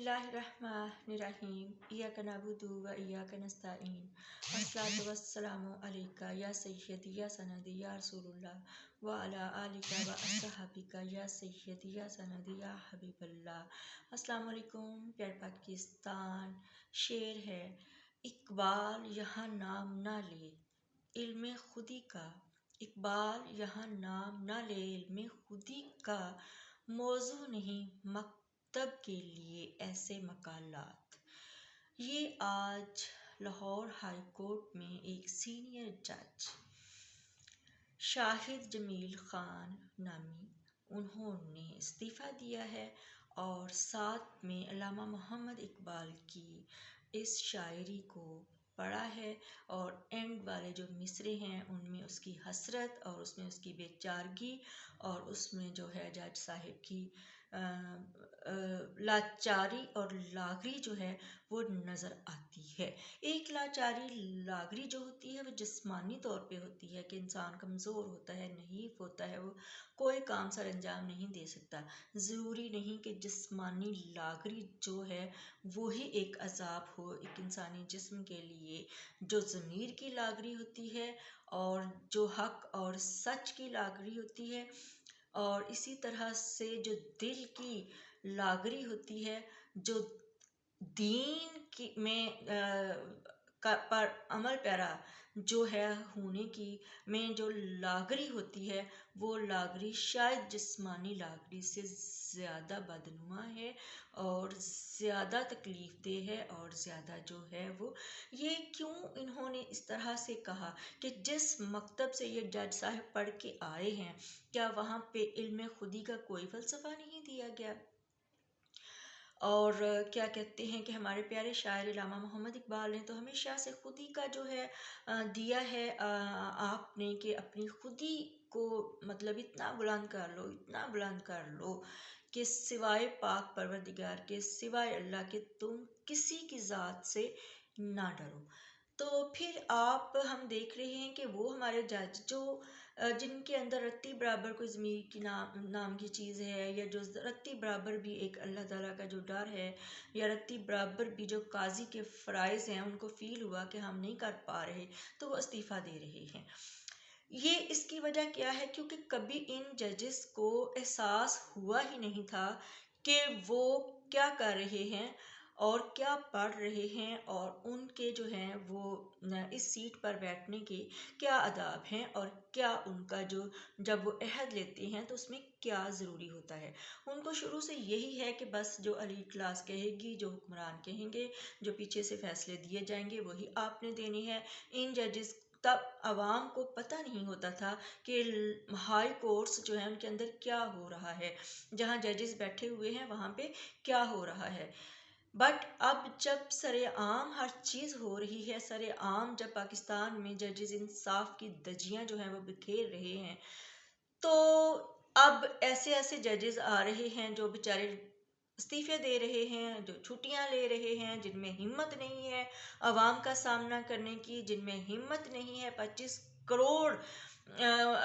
बिस्मिल्लाहिर्रहमानिर्रहीम इय्याका नअबुदु व इय्याका नस्तईन अस्सलातु वस्सलामु अलैका या सय्यदी या सनदी या रसूलुल्लाह व अला आलिका व अस्हाबिका या सय्यदी या सनदी या हबीबल्लाह। अस्सलामु अलैकुम प्यारे पाकिस्तान। शेर है, इकबाल यहाँ नाम ना ले इल्मे खुदी का, इकबाल यहाँ नाम ना ले इल्मे खुदी का, मौजू नहीं मकतब के लिए ऐसे मकालात। ये आज लाहौर हाई कोर्ट में एक सीनियर जज शाहिद जमील खान नामी, उन्होंने इस्तीफ़ा दिया है और साथ में अल्लामा मोहम्मद इकबाल की इस शायरी को पढ़ा है और एंड वाले जो मिसरे हैं उनमें उसकी हसरत और उसमें उसकी बेचारगी और उसमें जो है जज साहिब की लाचारी और लागरी जो है वो नज़र आती है। एक लाचारी लागरी जो होती है वो जिस्मानी तौर पे होती है कि इंसान कमज़ोर होता है, नहीफ होता है, वो कोई काम सर अंजाम नहीं दे सकता। ज़रूरी नहीं कि जिस्मानी लागरी जो है वो ही एक अजाब हो एक इंसानी जिस्म के लिए। जो ज़मीर की लागरी होती है और जो हक और सच की लागरी होती है और इसी तरह से जो दिल की लागरी होती है, जो दीन की पर अमल पैरा जो है होने की में जो लागरी होती है वो लागरी शायद जिस्मानी लागरी से ज़्यादा बदनुमा है और ज़्यादा तकलीफ़ देह है और ज़्यादा जो है वो। ये क्यों इन्होंने इस तरह से कहा कि जिस मकतब से ये जज साहब पढ़ के आए हैं क्या वहाँ पे इल्म खुदी का कोई फ़लसफ़ा नहीं दिया गया। और क्या कहते हैं कि हमारे प्यारे शायर अल्लामा मोहम्मद इकबाल ने तो हमेशा से खुदी का जो है दिया है आपने कि अपनी खुदी को मतलब इतना बुलंद कर लो, इतना बुलंद कर लो कि सिवाय पाक परवरदिगार के, सिवाय अल्लाह के तुम किसी की ज़ात से ना डरो। तो फिर आप हम देख रहे हैं कि वो हमारे जज जो जिनके अंदर रत्ती बराबर कोई ज़मीर की नाम की चीज़ है, या जो रत्ती बराबर भी एक अल्लाह ताला का जो डर है, या रत्ती बराबर भी जो काजी के फ़राइज़ हैं उनको फ़ील हुआ कि हम नहीं कर पा रहे तो वो इस्तीफ़ा दे रहे हैं। ये इसकी वजह क्या है, क्योंकि कभी इन जजेस को एहसास हुआ ही नहीं था कि वो क्या कर रहे हैं और क्या पढ़ रहे हैं और उनके जो हैं वो इस सीट पर बैठने के क्या आदाब हैं और क्या उनका जो जब वो अहद लेते हैं तो उसमें क्या ज़रूरी होता है। उनको शुरू से यही है कि बस जो अली क्लास कहेगी, जो हुक्मरान कहेंगे, जो पीछे से फैसले दिए जाएंगे वही आपने देने हैं। इन जजेस तब आवाम को पता नहीं होता था कि हाई कोर्ट्स जो है उनके अंदर क्या हो रहा है, जहाँ जजेस बैठे हुए हैं वहाँ पे क्या हो रहा है। बट अब जब सरेआम हर चीज़ हो रही है, सरेआम जब पाकिस्तान में जजेस इंसाफ की धज्जियाँ जो हैं वो बिखेर रहे हैं, तो अब ऐसे ऐसे जजेस आ रहे हैं जो बेचारे इस्तीफ़े दे रहे हैं, जो छुट्टियां ले रहे हैं, जिनमें हिम्मत नहीं है आवाम का सामना करने की, जिनमें हिम्मत नहीं है 25 करोड़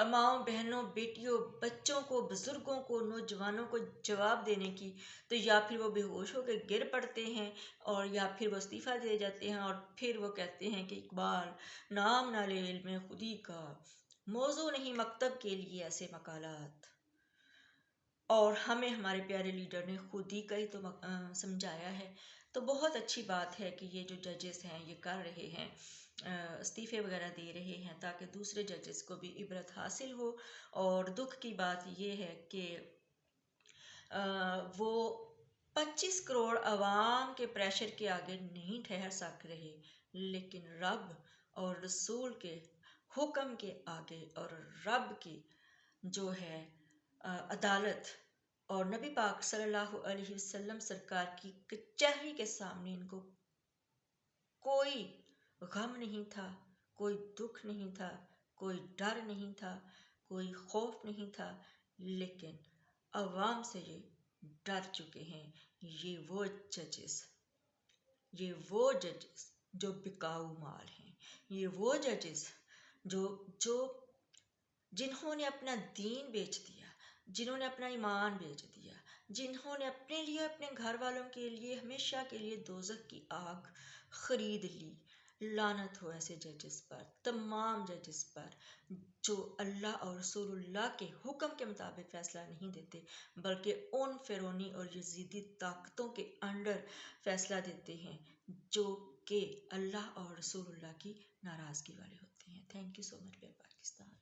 माँओं बहनों बेटियों बच्चों को बुज़ुर्गों को नौजवानों को जवाब देने की। तो या फिर वो बेहोश होकर गिर पड़ते हैं और या फिर वो इस्तीफ़ा दे जाते हैं और फिर वो कहते हैं कि इकबाल नाम ना ले इल्म खुदी का, मौजू नहीं मकतब के लिए ऐसे मकालात। और हमें हमारे प्यारे लीडर ने खुद ही का ही तो समझाया है। तो बहुत अच्छी बात है कि ये जो जजेस हैं ये कर रहे हैं, इस्तीफ़े वगैरह दे रहे हैं ताकि दूसरे जजेस को भी इबरत हासिल हो। और दुख की बात ये है कि वो 25 करोड़ आवाम के प्रेशर के आगे नहीं ठहर सक रहे, लेकिन रब और रसूल के हुक्म के आगे और रब की जो है अदालत और नबी पाक सल्लल्लाहु अलैहि वसल्लम सरकार की कचहरी के सामने इनको कोई गम नहीं था, कोई दुख नहीं था, कोई डर नहीं था, कोई खौफ नहीं था, लेकिन अवाम से ये डर चुके हैं। ये वो जजेस जो बिकाऊ माल हैं, ये वो जजेस जो जो जिन्होंने अपना दीन बेच दिया, जिन्होंने अपना ईमान बेच दिया, جنہوں نے اپنے لیے اپنے گھر والوں کے لیے ہمیشہ کے لیے دوزخ کی آگ خرید لی۔ لعنت ہو ایسے ججز پر، تمام ججز پر جو اللہ اور رسول اللہ کے حکم کے مطابق فیصلہ نہیں دیتے بلکہ ان فرعونی اور یزیدی طاقتوں کے انڈر فیصلہ دیتے ہیں جو کہ اللہ اور رسول اللہ کی ناراضگی والے ہوتے ہیں۔ Thank you so much Pakistan.